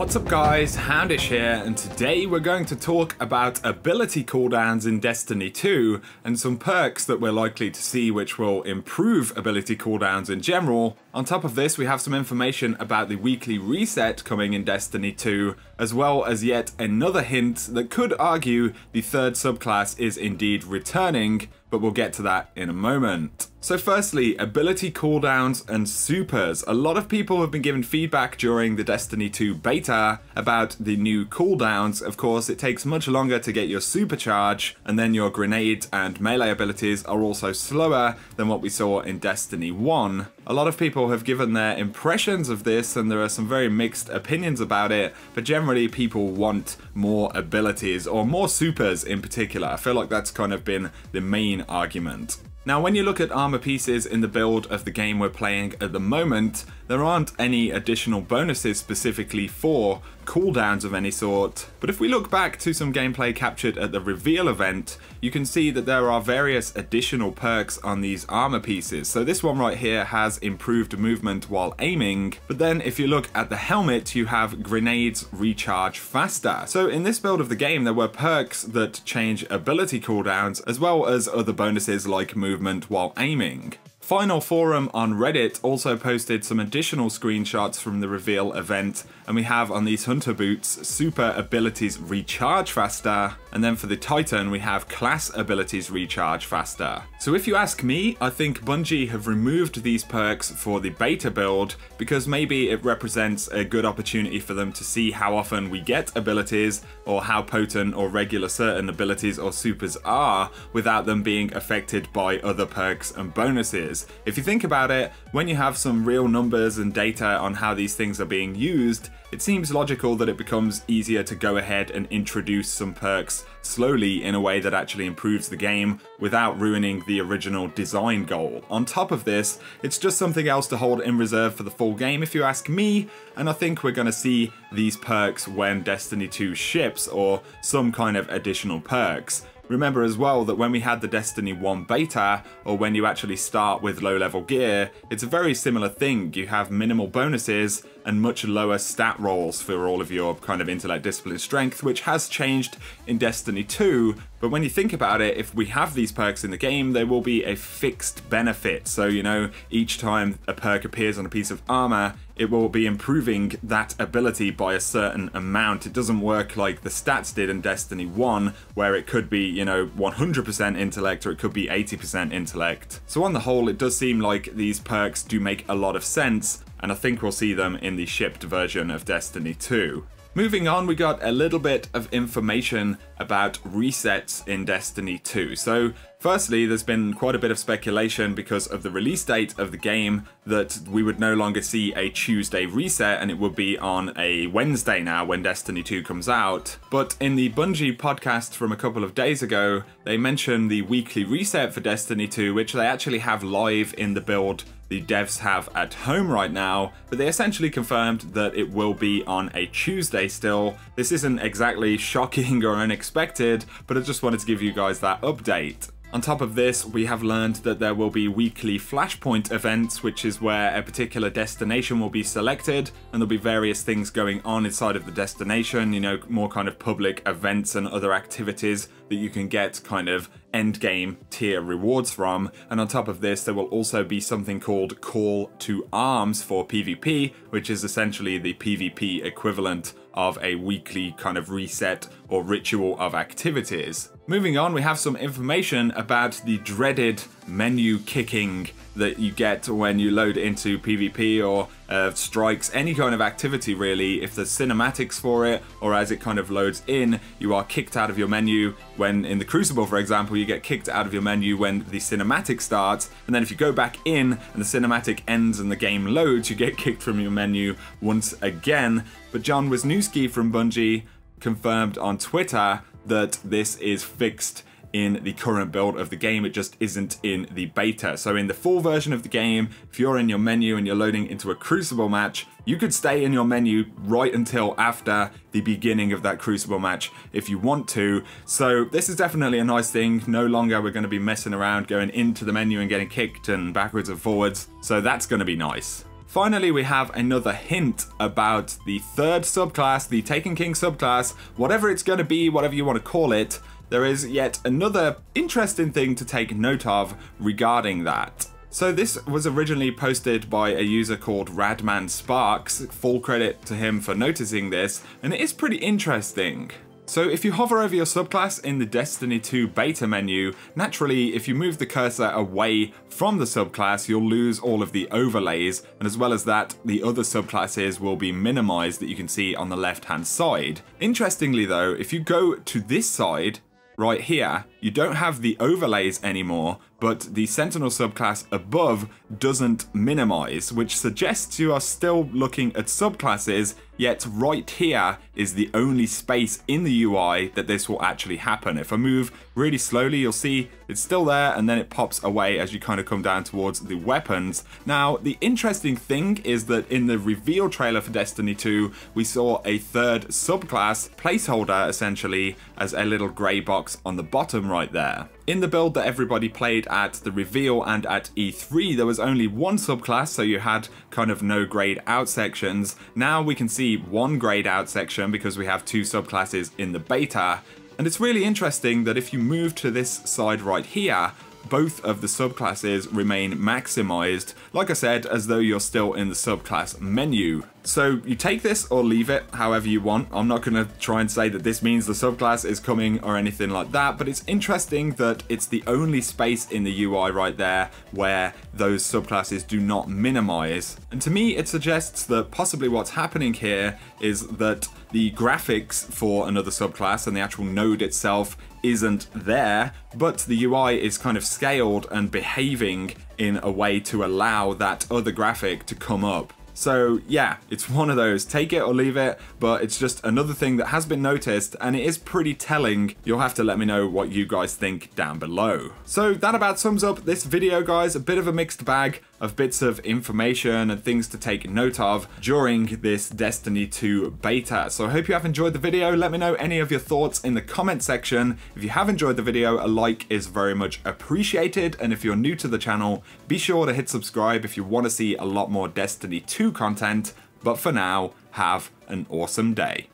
What's up guys, Houndish here, and today we're going to talk about ability cooldowns in Destiny 2 and some perks that we're likely to see which will improve ability cooldowns in general. On top of this, we have some information about the weekly reset coming in Destiny 2, as well as yet another hint that could argue the third subclass is indeed returning, but we'll get to that in a moment. So firstly, ability cooldowns and supers. A lot of people have been given feedback during the Destiny 2 beta about the new cooldowns. Of course, it takes much longer to get your supercharge, and then your grenade and melee abilities are also slower than what we saw in Destiny 1. A lot of people have given their impressions of this, and there are some very mixed opinions about it, but generally people want more abilities, or more supers in particular. I feel like that's kind of been the main argument. Now, when you look at armor pieces in the build of the game we're playing at the moment, there aren't any additional bonuses specifically for cooldowns of any sort, but if we look back to some gameplay captured at the reveal event, you can see that there are various additional perks on these armor pieces. So this one right here has improved movement while aiming, but then if you look at the helmet, you have grenades recharge faster. So in this build of the game, there were perks that change ability cooldowns, as well as other bonuses like movement while aiming. Final Forum on Reddit also posted some additional screenshots from the reveal event, and we have on these hunter boots super abilities recharge faster, and then for the Titan we have class abilities recharge faster. So if you ask me, I think Bungie have removed these perks for the beta build because maybe it represents a good opportunity for them to see how often we get abilities, or how potent or regular certain abilities or supers are without them being affected by other perks and bonuses. If you think about it, when you have some real numbers and data on how these things are being used, it seems logical that it becomes easier to go ahead and introduce some perks slowly in a way that actually improves the game without ruining the original design goal. On top of this, it's just something else to hold in reserve for the full game if you ask me, and I think we're going to see these perks when Destiny 2 ships, or some kind of additional perks. Remember as well that when we had the Destiny 1 beta, or when you actually start with low level gear, it's a very similar thing. You have minimal bonuses and much lower stat rolls for all of your kind of intellect, discipline, strength, which has changed in Destiny 2. But when you think about it, if we have these perks in the game, they will be a fixed benefit. So, you know, each time a perk appears on a piece of armor, it will be improving that ability by a certain amount. It doesn't work like the stats did in Destiny 1, where it could be, you know, 100% intellect, or it could be 80% intellect. So on the whole, it does seem like these perks do make a lot of sense, and I think we'll see them in the shipped version of Destiny 2. Moving on, we got a little bit of information about resets in Destiny 2. So firstly, there's been quite a bit of speculation because of the release date of the game that we would no longer see a Tuesday reset, and it would be on a Wednesday now when Destiny 2 comes out. But in the Bungie podcast from a couple of days ago, they mentioned the weekly reset for Destiny 2, which they actually have live in the build the devs have at home right now, but they essentially confirmed that it will be on a Tuesday still. This isn't exactly shocking or unexpected, but I just wanted to give you guys that update. On top of this, we have learned that there will be weekly flashpoint events, which is where a particular destination will be selected, and there'll be various things going on inside of the destination, you know, more kind of public events and other activities that you can get kind of end game tier rewards from. And on top of this, there will also be something called Call to Arms for PvP, which is essentially the PvP equivalent of a weekly kind of reset or ritual of activities. Moving on, we have some information about the dreaded menu kicking that you get when you load into PvP or strikes, any kind of activity really. If there's cinematics for it, or as it kind of loads in, you are kicked out of your menu. When in the Crucible, for example, you get kicked out of your menu when the cinematic starts, and then if you go back in and the cinematic ends and the game loads, you get kicked from your menu once again. But John Wisniewski from Bungie confirmed on Twitter that this is fixed in the current build of the game. It just isn't in the beta. So in the full version of the game, if you're in your menu and you're loading into a Crucible match, you could stay in your menu right until after the beginning of that Crucible match if you want to. So this is definitely a nice thing. No longer we're going to be messing around going into the menu and getting kicked and backwards and forwards. So that's going to be nice. Finally, we have another hint about the third subclass, the Taken King subclass, whatever it's going to be, whatever you want to call it. There is yet another interesting thing to take note of regarding that. So this was originally posted by a user called Radman Sparks, full credit to him for noticing this, and it is pretty interesting. So if you hover over your subclass in the Destiny 2 beta menu, naturally if you move the cursor away from the subclass, you'll lose all of the overlays, and as well as that, the other subclasses will be minimized that you can see on the left hand side. Interestingly though, if you go to this side, right here, you don't have the overlays anymore, but the Sentinel subclass above doesn't minimize, which suggests you are still looking at subclasses, yet right here is the only space in the UI that this will actually happen. If I move really slowly, you'll see it's still there, and then it pops away as you kind of come down towards the weapons. Now, the interesting thing is that in the reveal trailer for Destiny 2, we saw a third subclass, Placeholder essentially, as a little grey box on the bottom right there. In the build that everybody played at the reveal and at E3, there was only one subclass, so you had kind of no grayed out sections. Now we can see one grayed out section because we have two subclasses in the beta. And it's really interesting that if you move to this side right here, both of the subclasses remain maximized, like I said, as though you're still in the subclass menu. So you take this or leave it however you want. I'm not going to try and say that this means the subclass is coming or anything like that, but it's interesting that it's the only space in the UI right there where those subclasses do not minimize. And to me, it suggests that possibly what's happening here is that the graphics for another subclass and the actual node itself isn't there, but the UI is kind of scaled and behaving in a way to allow that other graphic to come up. So yeah, it's one of those, take it or leave it, but it's just another thing that has been noticed, and it is pretty telling. You'll have to let me know what you guys think down below. So that about sums up this video, guys. A bit of a mixed bag of bits of information and things to take note of during this Destiny 2 beta. So I hope you have enjoyed the video. Let me know any of your thoughts in the comment section. If you have enjoyed the video, a like is very much appreciated, and if you're new to the channel, be sure to hit subscribe if you want to see a lot more Destiny 2 content. But for now, have an awesome day.